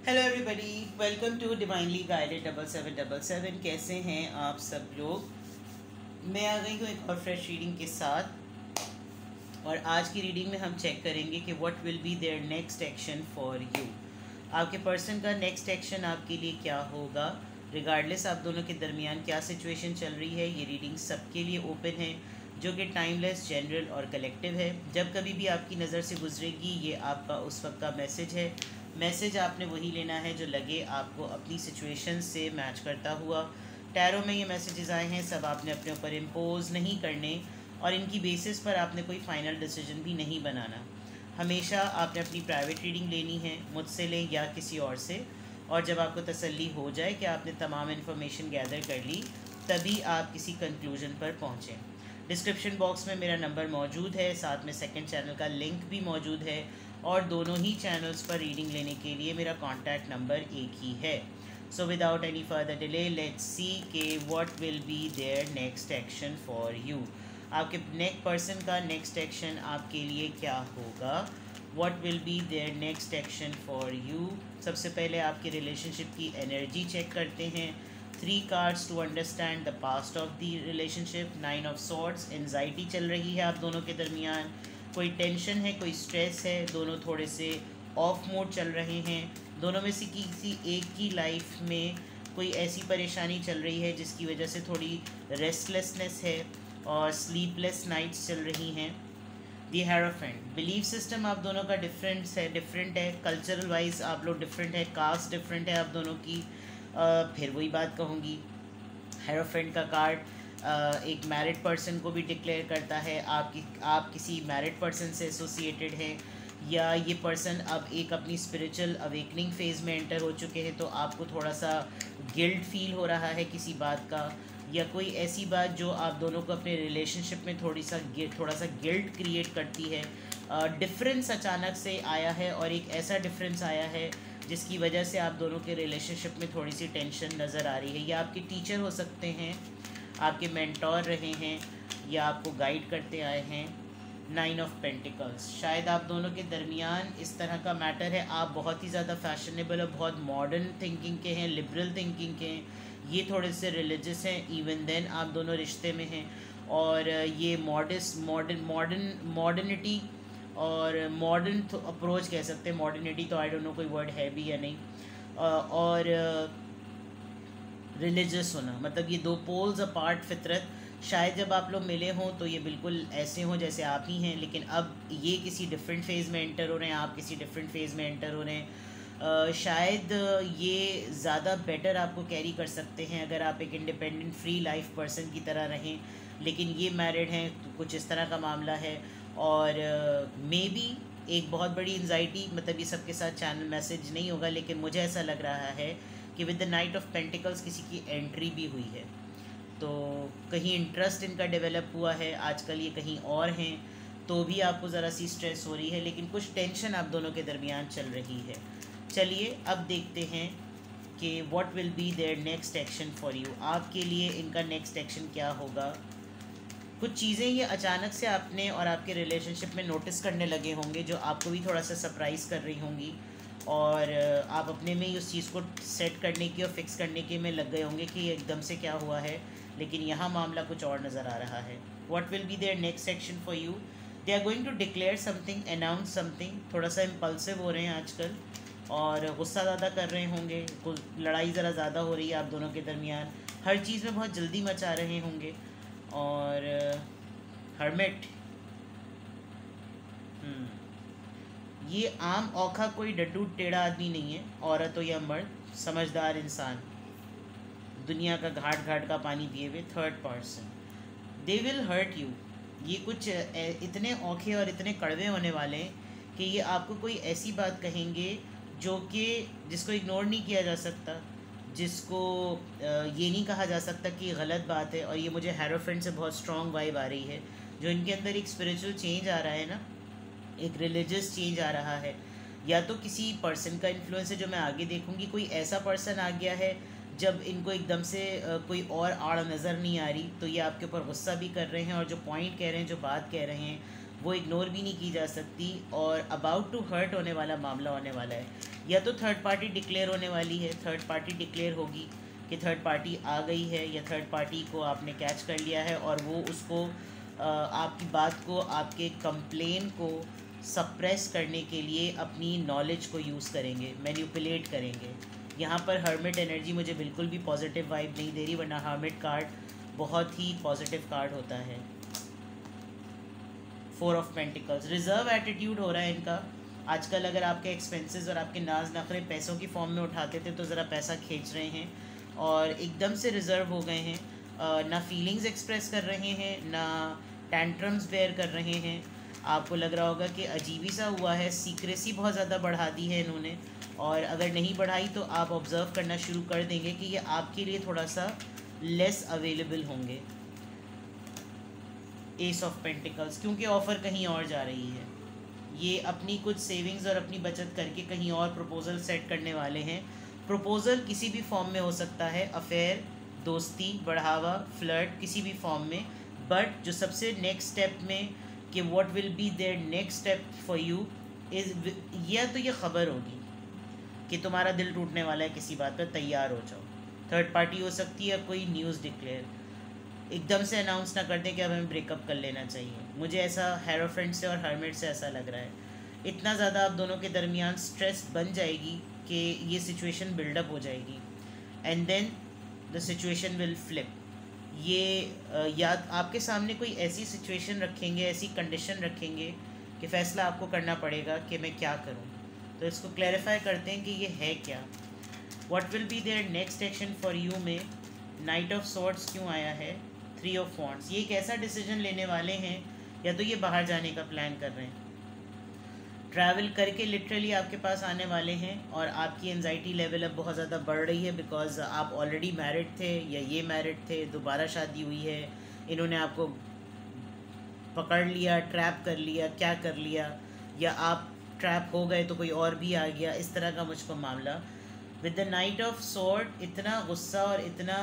Hello everybody, welcome to divinely guided 7777। कैसे हैं आप सब लोग। मैं आ गई हूँ एक और फ्रेश रीडिंग के साथ। और आज की रीडिंग में हम चेक करेंगे कि what will be there next action for you. आपके पर्सन का नेक्स्ट एक्शन आपके लिए क्या होगा, रिगार्डलेस आप दोनों के दरमियान क्या सिचुएशन चल रही है। ये रीडिंग सबके लिए ओपन है, जो कि टाइमलेस, जनरल और कलेक्टिव है। जब कभी भी आपकी नज़र से गुजरेगी, ये आपका उस वक्त का मैसेज है। मैसेज आपने वही लेना है जो लगे आपको अपनी सिचुएशन से मैच करता हुआ। टैरो में ये मैसेजेस आए हैं, सब आपने अपने ऊपर इम्पोज नहीं करने और इनकी बेसिस पर आपने कोई फ़ाइनल डिसीजन भी नहीं बनाना। हमेशा आपने अपनी प्राइवेट रीडिंग लेनी है, मुझसे लें या किसी और से। और जब आपको तसल्ली हो जाए कि आपने तमाम इन्फॉर्मेशन गैदर कर ली, तभी आप किसी कंक्लूजन पर पहुँचें। डिस्क्रिप्शन बॉक्स में मेरा नंबर मौजूद है, साथ में सेकंड चैनल का लिंक भी मौजूद है और दोनों ही चैनल्स पर रीडिंग लेने के लिए मेरा कॉन्टैक्ट नंबर एक ही है। So without any further delay, let's see के what will be there next action for you. आपके नेक्स्ट पर्सन का नेक्स्ट एक्शन आपके लिए क्या होगा, what will be there next action for you. सबसे पहले आपके रिलेशनशिप की एनर्जी चेक करते हैं। 3 cards to understand the past of the relationship. 9 of swords, anxiety चल रही है आप दोनों के दरमियान, कोई टेंशन है, कोई स्ट्रेस है, दोनों थोड़े से ऑफ मोड चल रहे हैं। दोनों में से किसी एक की लाइफ में कोई ऐसी परेशानी चल रही है जिसकी वजह से थोड़ी रेस्टलेसनेस है और स्लीपलेस नाइट्स चल रही हैं। दी हेरोफेंट, बिलीफ सिस्टम आप दोनों का डिफरेंट है, कल्चरल वाइज आप लोग डिफरेंट है, कास्ट डिफरेंट है आप दोनों की। फिर वही बात कहूँगी, हेरोफेंट का कार्ड एक मैरिड पर्सन को भी डिक्लेयर करता है। आप किसी मैरिड पर्सन से एसोसिएटेड हैं या ये पर्सन अब एक अपनी स्पिरिचुअल अवेकनिंग फेज़ में एंटर हो चुके हैं, तो आपको थोड़ा सा गिल्ट फील हो रहा है किसी बात का, या कोई ऐसी बात जो आप दोनों को अपने रिलेशनशिप में थोड़ा सा गिल्ट क्रिएट करती है। डिफरेंस अचानक से आया है और एक ऐसा डिफरेंस आया है जिसकी वजह से आप दोनों के रिलेशनशिप में थोड़ी सी टेंशन नज़र आ रही है। या आपके टीचर हो सकते हैं, आपके मेंटोर रहे हैं या आपको गाइड करते आए हैं। 9 ऑफ पेंटिकल्स, शायद आप दोनों के दरमियान इस तरह का मैटर है। आप बहुत ही ज़्यादा फैशनेबल और बहुत मॉडर्न थिंकिंग के हैं, लिबरल थिंकिंग के हैं, ये थोड़े से रिलीजियस हैं। इवन देन आप दोनों रिश्ते में हैं और ये मॉडर्निटी और मॉडर्न अप्रोच कह सकते हैं। मॉडर्निटी तो आई डोंट नो कोई वर्ड है भी या नहीं। और रिलीजियस होना, मतलब ये दो पोल्स अपार्ट फितरत। शायद जब आप लोग मिले हों तो ये बिल्कुल ऐसे हों जैसे आप ही हैं, लेकिन अब ये किसी डिफरेंट फेज़ में एंटर हो रहे हैं, आप किसी डिफरेंट फेज़ में एंटर हो रहे हैं। शायद ये ज़्यादा बेटर आपको कैरी कर सकते हैं अगर आप एक इंडिपेंडेंट फ्री लाइफ पर्सन की तरह रहें, लेकिन ये मैरिड हैं तो कुछ इस तरह का मामला है। और मे बी एक बहुत बड़ी एंजाइटी, मतलब ये सबके साथ चैनल मैसेज नहीं होगा, लेकिन मुझे ऐसा लग रहा है कि with the night of pentacles किसी की एंट्री भी हुई है, तो कहीं इंटरेस्ट इनका डेवलप हुआ है। आजकल ये कहीं और हैं तो भी आपको ज़रा सी स्ट्रेस हो रही है, लेकिन कुछ टेंशन आप दोनों के दरमियान चल रही है। चलिए अब देखते हैं कि what will be there next action for you. आपके लिए इनका नेक्स्ट एक्शन क्या होगा। कुछ चीज़ें ये अचानक से आपने और आपके रिलेशनशिप में नोटिस करने लगे होंगे जो आपको भी थोड़ा सा सरप्राइज़ कर रही होंगी, और आप अपने में ही उस चीज़ को सेट करने की और फिक्स करने के में लग गए होंगे कि एकदम से क्या हुआ है, लेकिन यहाँ मामला कुछ और नज़र आ रहा है। What will be there next action for you. They are going to declare something, announce something. थोड़ा सा इम्पल्सिव हो रहे हैं आजकल और गुस्सा ज़्यादा कर रहे होंगे, लड़ाई ज़रा ज़्यादा हो रही है आप दोनों के दरमियान, हर चीज़ में बहुत जल्दी मचा रहे होंगे। और हर्मिट, ये आम औखा कोई डड्डू टेढ़ा आदमी नहीं है, औरत हो या मर्द, समझदार इंसान, दुनिया का घाट घाट का पानी पिए हुए third person. They will hurt you. ये कुछ इतने औखे और इतने कड़वे होने वाले हैं कि ये आपको कोई ऐसी बात कहेंगे जो कि जिसको इग्नोर नहीं किया जा सकता, जिसको ये नहीं कहा जा सकता कि गलत बात है। और ये मुझे हेरोफेंट से बहुत स्ट्रॉन्ग वाइब आ रही है, जो इनके अंदर एक स्पिरिचुअल चेंज आ रहा है ना, एक रिलीजियस चेंज आ रहा है, या तो किसी पर्सन का इन्फ्लुएंस है जो मैं आगे देखूंगी। कोई ऐसा पर्सन आ गया है जब इनको एकदम से कोई और आड़ नज़र नहीं आ रही, तो ये आपके ऊपर गुस्सा भी कर रहे हैं और जो पॉइंट कह रहे हैं, जो बात कह रहे हैं, वो इग्नोर भी नहीं की जा सकती और अबाउट टू हर्ट होने वाला मामला होने वाला है। या तो थर्ड पार्टी डिक्लेयर होने वाली है, थर्ड पार्टी डिक्लेयर होगी कि थर्ड पार्टी आ गई है, या थर्ड पार्टी को आपने कैच कर लिया है और वो उसको आपकी बात को, आपके कंप्लेन को सप्रेस करने के लिए अपनी नॉलेज को यूज़ करेंगे, मैनिपुलेट करेंगे। यहाँ पर हर्मिट एनर्जी मुझे बिल्कुल भी पॉजिटिव वाइब नहीं दे रही, वरना हर्मिट कार्ड बहुत ही पॉजिटिव कार्ड होता है। 4 ऑफ पेंटिकल्स, रिजर्व एटीट्यूड हो रहा है इनका। आजकल अगर आपके एक्सपेंसेस और आपके नाज नखरे पैसों की फॉर्म में उठाते थे तो ज़रा पैसा खींच रहे हैं और एकदम से रिज़र्व हो गए हैं। ना फीलिंग्स एक्सप्रेस कर रहे हैं, ना टेंट्रम्स बेयर कर रहे हैं। आपको लग रहा होगा कि अजीब सा हुआ है, सीक्रेसी बहुत ज़्यादा बढ़ा दी है इन्होंने, और अगर नहीं बढ़ाई तो आप ऑब्ज़र्व करना शुरू कर देंगे कि ये आपके लिए थोड़ा सा लेस अवेलेबल होंगे। एस ऑफ पेंटिकल्स, क्योंकि ऑफ़र कहीं और जा रही है। ये अपनी कुछ सेविंग्स और अपनी बचत करके कहीं और प्रपोज़ल सेट करने वाले हैं। प्रपोज़ल किसी भी फॉर्म में हो सकता है, अफेयर, दोस्ती, बढ़ावा, फ्लर्ट, किसी भी फॉर्म में। बट जो सबसे नेक्स्ट स्टेप में कि what will be there next step for you is, या तो ये ख़बर होगी कि तुम्हारा दिल टूटने वाला है, किसी बात पर तैयार हो जाओ। थर्ड पार्टी हो सकती है, कोई न्यूज़ डिक्लेयर एकदम से अनाउंस ना कर दें कि अब हमें ब्रेकअप कर लेना चाहिए। मुझे ऐसा हेरोफ्रेंड से और हर्मिट से ऐसा लग रहा है। इतना ज़्यादा आप दोनों के दरमियान स्ट्रेस बन जाएगी कि ये सिचुएशन बिल्डअप हो जाएगी, and then the situation will flip. ये या आपके सामने कोई ऐसी सिचुएशन रखेंगे, ऐसी कंडीशन रखेंगे कि फ़ैसला आपको करना पड़ेगा कि मैं क्या करूं। तो इसको क्लैरिफाई करते हैं कि ये है क्या। What will be there next action for you में नाइट ऑफ सॉर्ड्स क्यों आया है, 3 ऑफ वॉन्ड्स। ये एक ऐसा डिसीजन लेने वाले हैं, या तो ये बाहर जाने का प्लान कर रहे हैं, ट्रैवल करके लिटरली आपके पास आने वाले हैं, और आपकी एंजाइटी लेवल अब बहुत ज़्यादा बढ़ रही है बिकॉज आप ऑलरेडी मैरिड थे या ये मैरिड थे, दोबारा शादी हुई है, इन्होंने आपको पकड़ लिया, ट्रैप कर लिया, क्या कर लिया, या आप ट्रैप हो गए तो कोई और भी आ गया, इस तरह का मुझको मामला। With the night of sword इतना गुस्सा और इतना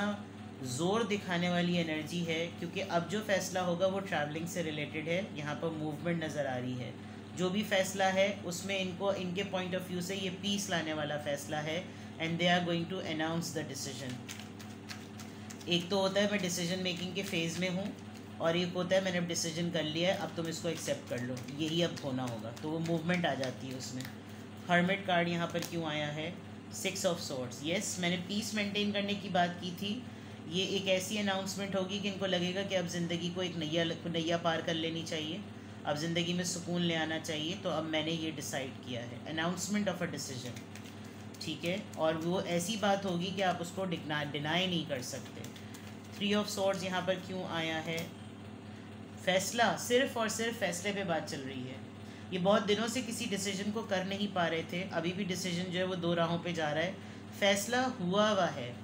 ज़ोर दिखाने वाली एनर्जी है, क्योंकि अब जो फ़ैसला होगा वो ट्रैवलिंग से रिलेटेड है। यहाँ पर मूवमेंट नज़र आ रही है। जो भी फ़ैसला है उसमें इनको, इनके पॉइंट ऑफ व्यू से ये पीस लाने वाला फ़ैसला है, and they are going to announce the decision. एक तो होता है मैं डिसीजन मेकिंग के फ़ेज़ में हूँ, और एक होता है मैंने अब डिसीजन कर लिया है, अब तुम इसको एक्सेप्ट कर लो, यही अब होना होगा। तो वो मूवमेंट आ जाती है उसमें। हर्मिट कार्ड यहाँ पर क्यों आया है, 6 ऑफ सॉर्ड्स। येस, मैंने पीस मेंटेन करने की बात की थी। ये एक ऐसी अनाउंसमेंट होगी कि इनको लगेगा कि अब ज़िंदगी को एक नैया पार कर लेनी चाहिए, अब ज़िंदगी में सुकून ले आना चाहिए, तो अब मैंने ये डिसाइड किया है। अनाउंसमेंट ऑफ अ डिसीजन, ठीक है, और वो ऐसी बात होगी कि आप उसको डिनाई नहीं कर सकते। 3 ऑफ सॉर्ड्स यहाँ पर क्यों आया है, फैसला, सिर्फ़ और सिर्फ फैसले पे बात चल रही है। ये बहुत दिनों से किसी डिसीजन को कर नहीं पा रहे थे, अभी भी डिसीजन जो है वो 2 राहों पे जा रहा है। फ़ैसला हुआ हुआ है,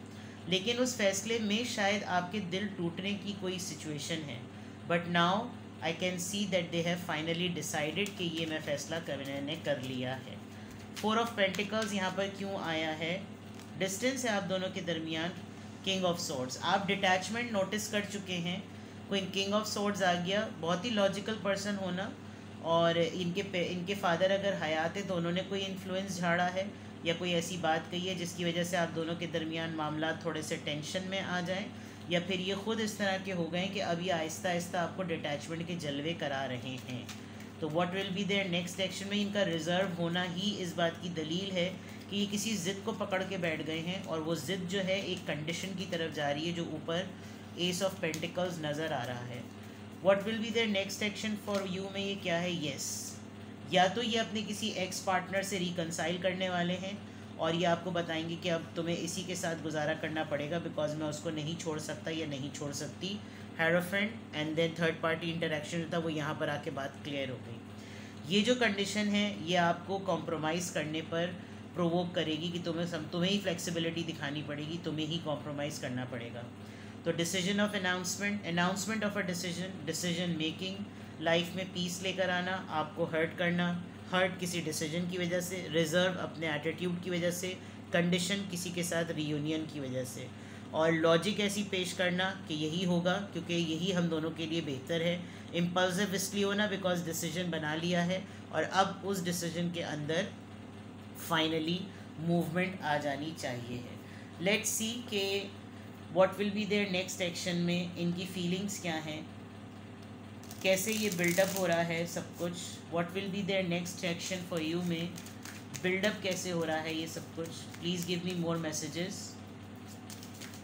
लेकिन उस फैसले में शायद आपके दिल टूटने की कोई सिचुएशन है, but now I can see that they have finally decided कि ये मैं फ़ैसला मैंने कर लिया है। 4 ऑफ पेंटिकल्स यहाँ पर क्यों आया है, डिस्टेंस है आप दोनों के दरमियान। किंग ऑफ सॉर्ड्स, आप डिटैचमेंट नोटिस कर चुके हैं, कोई किंग ऑफ सॉर्ड्स आ गया। बहुत ही लॉजिकल पर्सन होना, और इनके फादर अगर हयात है तो उन्होंने कोई इन्फ्लुएंस झाड़ा है या कोई ऐसी बात कही है जिसकी वजह से आप दोनों के दरमियान मामला थोड़े से टेंशन में आ जाएं, या फिर ये ख़ुद इस तरह के हो गए कि अब ये आहिस्ता आहिस्ता आपको डिटैचमेंट के जलवे करा रहे हैं। तो what will be there next action में इनका रिज़र्व होना ही इस बात की दलील है कि ये किसी ज़िद को पकड़ के बैठ गए हैं, और वो ज़िद जो है एक कंडीशन की तरफ जा रही है जो ऊपर एस ऑफ पेंटिकल्स नज़र आ रहा है। What will be there next action for you में ये क्या है, येस, या तो ये अपने किसी एक्स पार्टनर से रिकनसाइल करने वाले हैं, और ये आपको बताएंगे कि अब तुम्हें इसी के साथ गुजारा करना पड़ेगा बिकॉज मैं उसको नहीं छोड़ सकता या नहीं छोड़ सकती, hero friend, and then third party interaction था वो यहाँ पर आके बात क्लियर हो गई। ये जो कंडीशन है ये आपको कॉम्प्रोमाइज़ करने पर प्रोवोक करेगी कि तुम्हें ही फ्लेक्सिबिलिटी दिखानी पड़ेगी, तुम्हें ही कॉम्प्रोमाइज़ करना पड़ेगा। तो decision of announcement of a decision making, life में पीस लेकर आना, आपको हर्ट करना, हर्ट किसी डिसीजन की वजह से, रिज़र्व अपने एटीट्यूड की वजह से, कंडीशन किसी के साथ रीयूनियन की वजह से, और लॉजिक ऐसी पेश करना कि यही होगा क्योंकि यही हम दोनों के लिए बेहतर है। इम्पल्सिव इसलिए होना बिकॉज डिसीजन बना लिया है, और अब उस डिसीजन के अंदर फाइनली मूवमेंट आ जानी चाहिए है। लेट्स सी के what will be there next action में, इनकी फीलिंग्स क्या हैं, कैसे ये बिल्डअप हो रहा है सब कुछ। What will be there next action for you में बिल्डअप कैसे हो रहा है ये सब कुछ। Please give me more messages.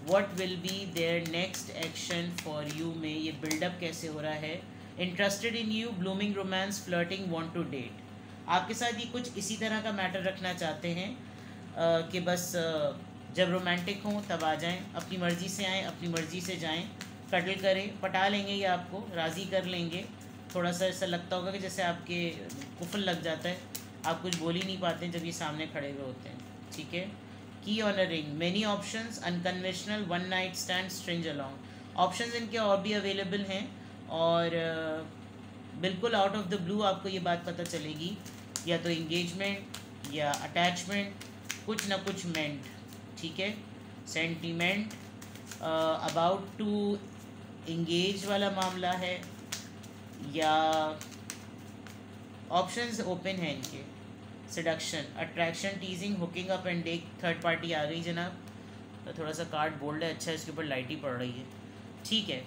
What will be there next action for you में ये बिल्डअप कैसे हो रहा है। Interested in you, blooming romance, flirting, want to date. आपके साथ ये कुछ इसी तरह का मैटर रखना चाहते हैं कि बस जब रोमांटिक हों तब आ जाएं, अपनी मर्ज़ी से आएँ, अपनी मर्ज़ी से जाएं, कटल करें, पटा लेंगे या आपको राज़ी कर लेंगे। थोड़ा सा ऐसा लगता होगा कि जैसे आपके कुफल लग जाता है, आप कुछ बोल ही नहीं पाते जब ये सामने खड़े हुए होते हैं। ठीक है। की on a ring, many options, unconventional, one night stand, strange along. Options इनके और भी अवेलेबल हैं और बिल्कुल आउट ऑफ द ब्लू आपको ये बात पता चलेगी, या तो इंगेजमेंट या अटैचमेंट, कुछ ना कुछ मेंट। ठीक है। सेंटीमेंट, अबाउट टू इंगेज वाला मामला है, या ऑप्शंस ओपन हैं इनके। Seduction, attraction, teasing, hooking up and deck. Third party आ गई जनाब, तो थोड़ा सा कार्ड बोल्ड है, अच्छा इसके ऊपर लाइट ही पड़ रही है। ठीक है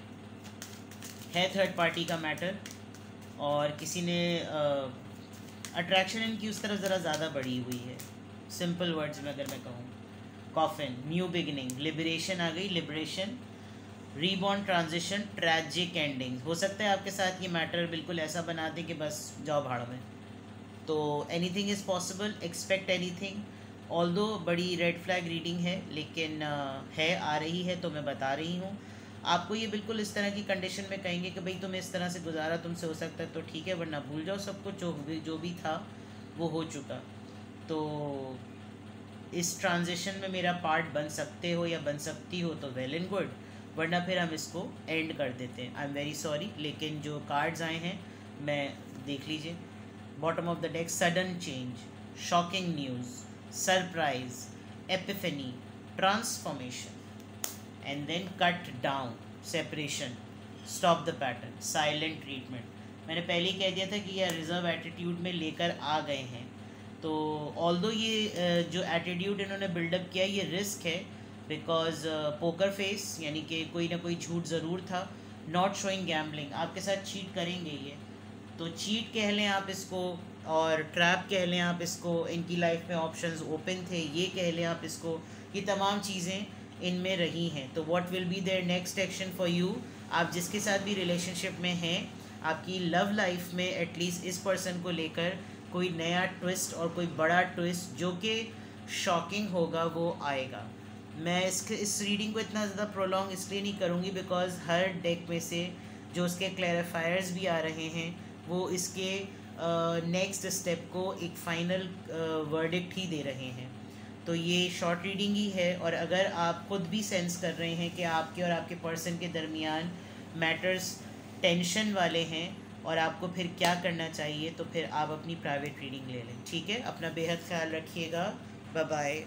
थर्ड पार्टी का मैटर, और किसी ने अट्रैक्शन इनकी उस तरफ ज़रा ज़्यादा बढ़ी हुई है। सिंपल वर्ड्स में अगर मैं कहूँ, कॉफिन, न्यू बिगिनिंग, लिबरेशन आ गई, liberation, reborn, transition, tragic ending. हो सकता है आपके साथ ये मैटर बिल्कुल ऐसा बना दे कि बस जाओ भाड़ में। तो anything is possible, expect anything. Although बड़ी रेड फ्लैग रीडिंग है, लेकिन है, आ रही है, तो मैं बता रही हूँ आपको। ये बिल्कुल इस तरह की कंडीशन में कहेंगे कि भाई तुम इस तरह से गुजारा तुमसे हो सकता है तो ठीक है, वरना भूल जाओ सब कुछ, जो भी था वो हो चुका। तो इस ट्रांजिशन में मेरा पार्ट बन सकते हो या बन सकती हो तो वेल एंड गुड, वरना फिर हम इसको एंड कर देते हैं। आई एम वेरी सॉरी, लेकिन जो कार्ड्स आए हैं मैं देख लीजिए। Bottom of the deck, sudden change, shocking news, surprise, epiphany, transformation, and then cut down, separation, stop the pattern, silent treatment. मैंने पहले ही कह दिया था कि यह रिजर्व एटीट्यूड में लेकर आ गए हैं। तो ऑल्दो ये जो एटीट्यूड इन्होंने बिल्डअप किया ये रिस्क है, बिकॉज पोकर फेस, यानी कि कोई ना कोई झूठ ज़रूर था। नॉट शोइंग गैम्बलिंग, आपके साथ चीट करेंगे ये, तो चीट कह लें आप इसको, और ट्रैप कह लें आप इसको। इनकी लाइफ में ऑप्शंस ओपन थे, ये कह लें आप इसको। ये तमाम चीज़ें इनमें रही हैं। तो what will be there next action for you. आप जिसके साथ भी रिलेशनशिप में हैं, आपकी लव लाइफ में एटलीस्ट इस पर्सन को लेकर कोई नया ट्विस्ट और कोई बड़ा ट्विस्ट जो कि शॉकिंग होगा वो आएगा। मैं इस रीडिंग को इतना ज़्यादा प्रोलॉन्ग इसलिए नहीं करूँगी बिकॉज़ हर डेक में से जो उसके क्लैरिफायर्स भी आ रहे हैं वो इसके नेक्स्ट स्टेप को एक फ़ाइनल वर्डिक्ट ही दे रहे हैं। तो ये शॉर्ट रीडिंग ही है, और अगर आप खुद भी सेंस कर रहे हैं कि आपके और आपके पर्सन के दरमियान मैटर्स टेंशन वाले हैं और आपको फिर क्या करना चाहिए, तो फिर आप अपनी प्राइवेट रीडिंग ले लें। ठीक है, अपना बेहद ख्याल रखिएगा। Bye bye.